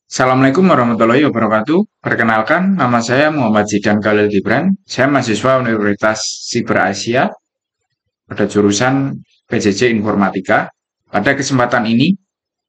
Assalamualaikum warahmatullahi wabarakatuh. Perkenalkan, nama saya Muhammad Zidan Khalil Gibran. Saya mahasiswa Universitas Siber Asia pada jurusan PJJ Informatika. Pada kesempatan ini,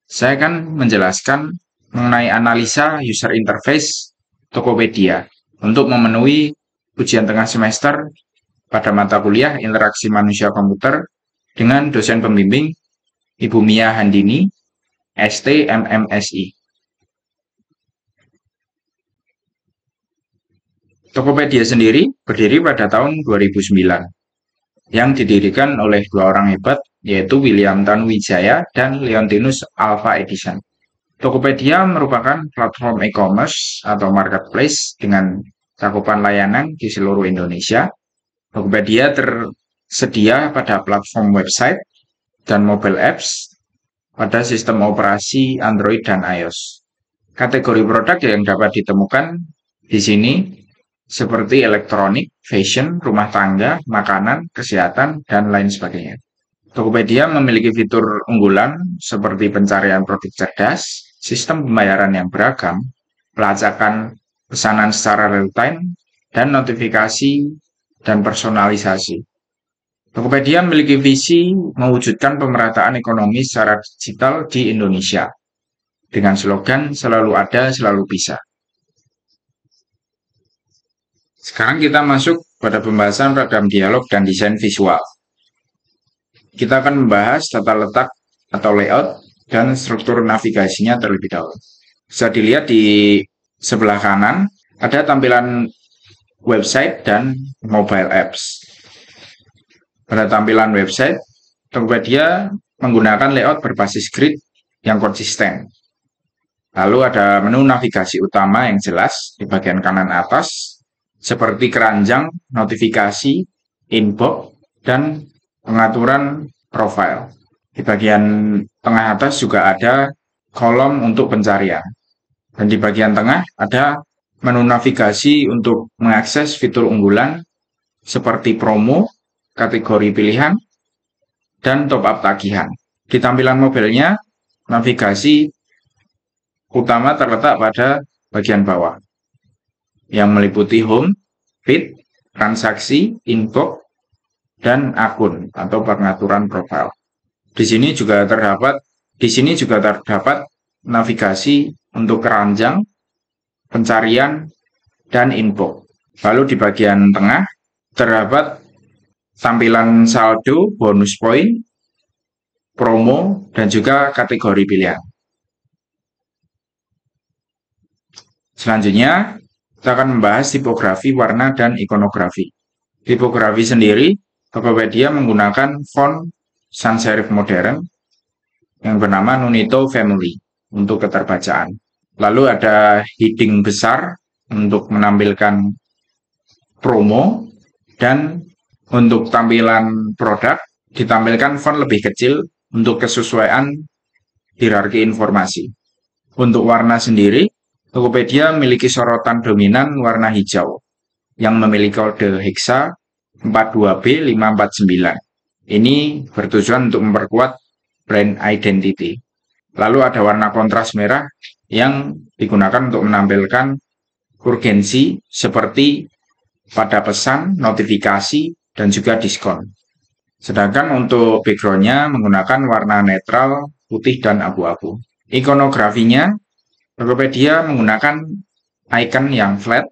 saya akan menjelaskan mengenai analisa user interface Tokopedia untuk memenuhi ujian tengah semester pada mata kuliah Interaksi Manusia Komputer dengan dosen pembimbing Ibu Mia Handini, ST MMSI. Tokopedia sendiri berdiri pada tahun 2009 yang didirikan oleh dua orang hebat, yaitu William Tanuwijaya dan Leontinus Alva Edison. Tokopedia merupakan platform e-commerce atau marketplace dengan cakupan layanan di seluruh Indonesia. Tokopedia tersedia pada platform website dan mobile apps pada sistem operasi Android dan iOS. Kategori produk yang dapat ditemukan di sini seperti elektronik, fashion, rumah tangga, makanan, kesehatan, dan lain sebagainya. Tokopedia memiliki fitur unggulan seperti pencarian produk cerdas, sistem pembayaran yang beragam, pelacakan pesanan secara real-time, dan notifikasi dan personalisasi. Tokopedia memiliki visi mewujudkan pemerataan ekonomi secara digital di Indonesia dengan slogan selalu ada, selalu bisa. Sekarang kita masuk pada pembahasan program dialog dan desain visual. Kita akan membahas tata letak atau layout dan struktur navigasinya terlebih dahulu. Bisa dilihat di sebelah kanan ada tampilan website dan mobile apps. Pada tampilan website, Tokopedia menggunakan layout berbasis grid yang konsisten. Lalu ada menu navigasi utama yang jelas di bagian kanan atas, seperti keranjang, notifikasi, inbox, dan pengaturan profile. Di bagian tengah atas juga ada kolom untuk pencarian. Dan di bagian tengah ada menu navigasi untuk mengakses fitur unggulan seperti promo, kategori pilihan, dan top-up tagihan. Di tampilan mobilnya, navigasi utama terletak pada bagian bawah, yang meliputi home, feed, transaksi, inbox, dan akun atau pengaturan profil. Di sini juga terdapat navigasi untuk keranjang, pencarian, dan inbox. Lalu di bagian tengah terdapat tampilan saldo, bonus poin, promo, dan juga kategori pilihan. Selanjutnya, kita akan membahas tipografi, warna, dan ikonografi. Tipografi sendiri, Tokopedia menggunakan font sans serif modern yang bernama Nunito Family untuk keterbacaan. Lalu ada heading besar untuk menampilkan promo, dan untuk tampilan produk ditampilkan font lebih kecil untuk kesesuaian hierarki informasi. Untuk warna sendiri, Tokopedia memiliki sorotan dominan warna hijau yang memiliki kode hexa 42B549. Ini bertujuan untuk memperkuat brand identity. Lalu ada warna kontras merah yang digunakan untuk menampilkan urgensi seperti pada pesan, notifikasi, dan juga diskon. Sedangkan untuk background-nya menggunakan warna netral, putih, dan abu-abu. Ikonografinya, Tokopedia menggunakan icon yang flat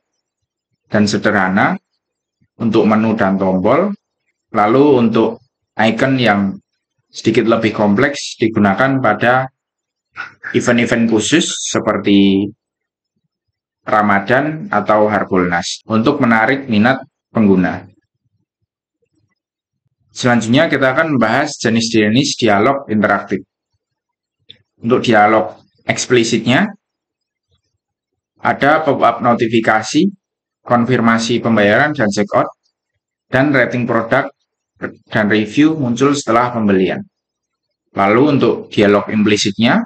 dan sederhana untuk menu dan tombol. Lalu untuk icon yang sedikit lebih kompleks digunakan pada event-event khusus seperti Ramadan atau Harbolnas untuk menarik minat pengguna. Selanjutnya kita akan membahas jenis-jenis dialog interaktif. Untuk dialog eksplisitnya, ada pop-up notifikasi, konfirmasi pembayaran dan checkout, dan rating produk dan review muncul setelah pembelian. Lalu untuk dialog implisitnya,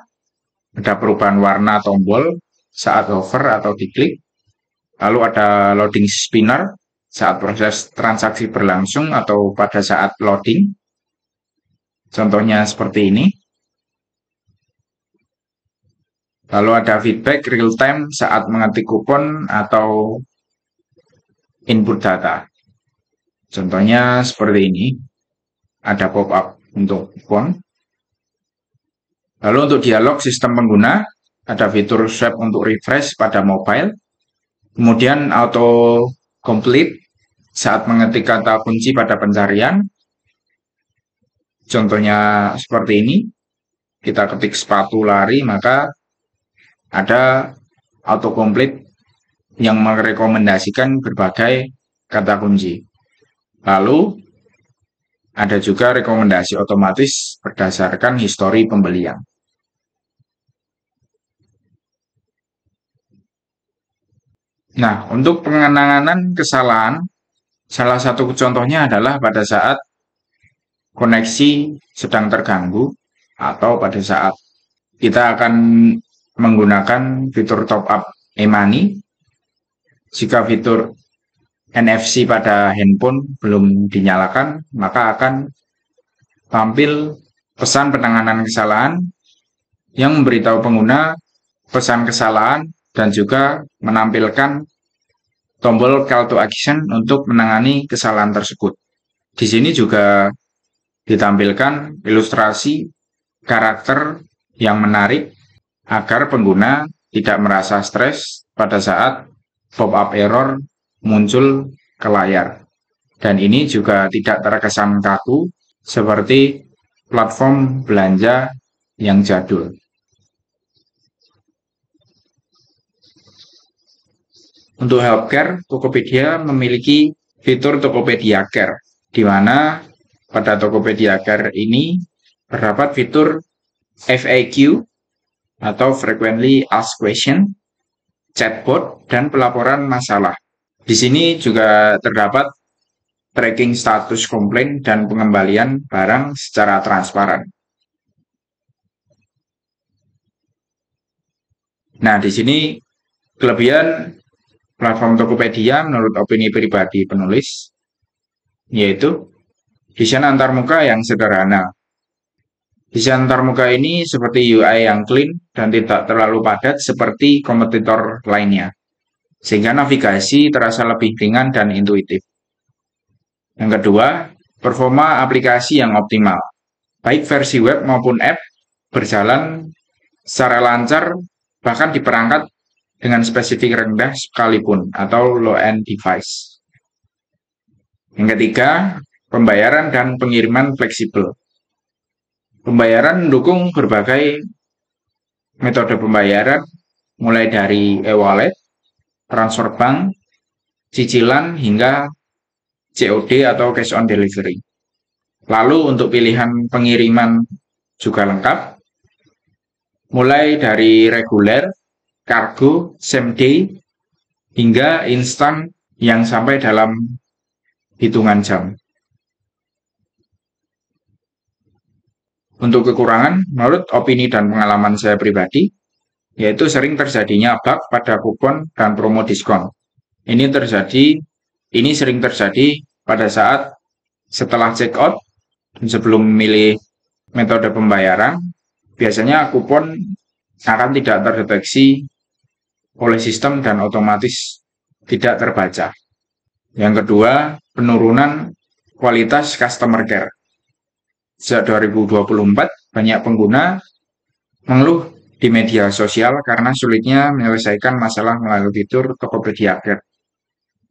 ada perubahan warna tombol saat hover atau diklik, lalu ada loading spinner saat proses transaksi berlangsung atau pada saat loading. Contohnya seperti ini. Lalu ada feedback real time saat mengetik kupon atau input data. Contohnya seperti ini, ada pop-up untuk kupon. Lalu untuk dialog sistem pengguna, ada fitur swipe untuk refresh pada mobile. Kemudian auto complete saat mengetik kata kunci pada pencarian. Contohnya seperti ini, kita ketik sepatu lari, maka ada autocomplete yang merekomendasikan berbagai kata kunci. Lalu ada juga rekomendasi otomatis berdasarkan histori pembelian. Nah, untuk penanganan kesalahan, salah satu contohnya adalah pada saat koneksi sedang terganggu atau pada saat kita akan menggunakan fitur top up e-money. Jika fitur NFC pada handphone belum dinyalakan, maka akan tampil pesan penanganan kesalahan yang memberitahu pengguna pesan kesalahan dan juga menampilkan tombol call to action untuk menangani kesalahan tersebut. Di sini juga ditampilkan ilustrasi karakter yang menarik agar pengguna tidak merasa stres pada saat pop-up error muncul ke layar. Dan ini juga tidak terkesan kaku seperti platform belanja yang jadul. Untuk healthcare, Tokopedia memiliki fitur Tokopedia Care, di mana pada Tokopedia Care ini terdapat fitur FAQ atau Frequently Asked Question, chatbot, dan pelaporan masalah. Di sini juga terdapat tracking status komplain dan pengembalian barang secara transparan. Nah, di sini kelebihan platform Tokopedia menurut opini pribadi penulis, yaitu desain antarmuka yang sederhana. Desain antarmuka ini seperti UI yang clean dan tidak terlalu padat seperti kompetitor lainnya, sehingga navigasi terasa lebih ringan dan intuitif. Yang kedua, performa aplikasi yang optimal. Baik versi web maupun app berjalan secara lancar, bahkan di perangkat dengan spesifik rendah sekalipun atau low-end device. Yang ketiga, pembayaran dan pengiriman fleksibel. Pembayaran mendukung berbagai metode pembayaran, mulai dari e-wallet, transfer bank, cicilan, hingga COD atau cash on delivery. Lalu untuk pilihan pengiriman juga lengkap, mulai dari reguler, kargo, same day, hingga instan yang sampai dalam hitungan jam. Untuk kekurangan, menurut opini dan pengalaman saya pribadi, yaitu sering terjadinya bug pada kupon dan promo diskon. Ini sering terjadi pada saat setelah checkout dan sebelum memilih metode pembayaran, biasanya kupon akan tidak terdeteksi oleh sistem dan otomatis tidak terbaca. Yang kedua, penurunan kualitas customer care. Sejak 2024, banyak pengguna mengeluh di media sosial karena sulitnya menyelesaikan masalah melalui fitur Tokopedia Care.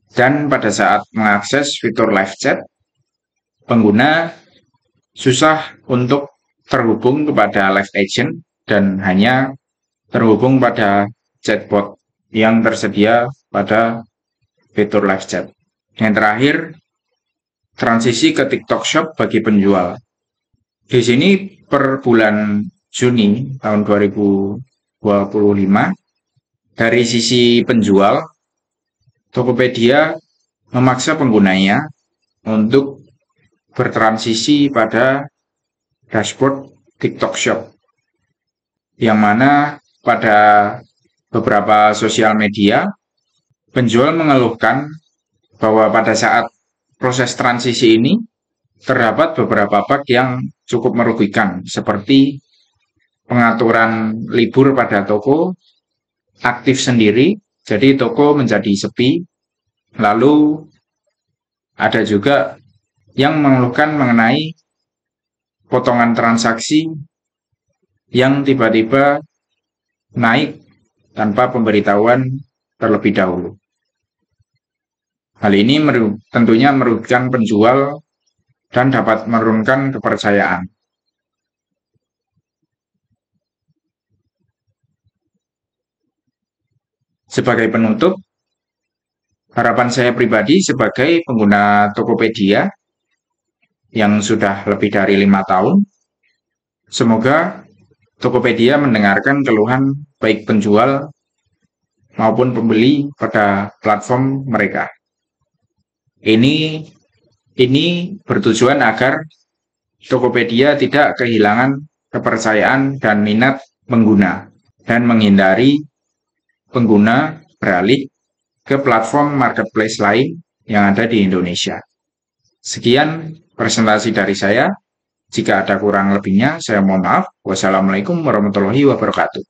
Dan pada saat mengakses fitur live chat, pengguna susah untuk terhubung kepada live agent dan hanya terhubung pada chatbot yang tersedia pada fitur live chat. Yang terakhir, transisi ke TikTok Shop bagi penjual. Di sini per bulan Juni tahun 2025, dari sisi penjual, Tokopedia memaksa penggunanya untuk bertransisi pada dashboard TikTok Shop, yang mana pada beberapa sosial media, penjual mengeluhkan bahwa pada saat proses transisi ini terdapat beberapa bug yang cukup merugikan, seperti pengaturan libur pada toko aktif sendiri, jadi toko menjadi sepi. Lalu ada juga yang mengeluhkan mengenai potongan transaksi yang tiba-tiba naik tanpa pemberitahuan terlebih dahulu. Hal ini tentunya merugikan penjual dan dapat menurunkan kepercayaan. Sebagai penutup, harapan saya pribadi sebagai pengguna Tokopedia yang sudah lebih dari 5 tahun, semoga Tokopedia mendengarkan keluhan baik penjual maupun pembeli pada platform mereka. Ini bertujuan agar Tokopedia tidak kehilangan kepercayaan dan minat pengguna dan menghindari pengguna beralih ke platform marketplace lain yang ada di Indonesia. Sekian presentasi dari saya. Jika ada kurang lebihnya, saya mohon maaf. Wassalamualaikum warahmatullahi wabarakatuh.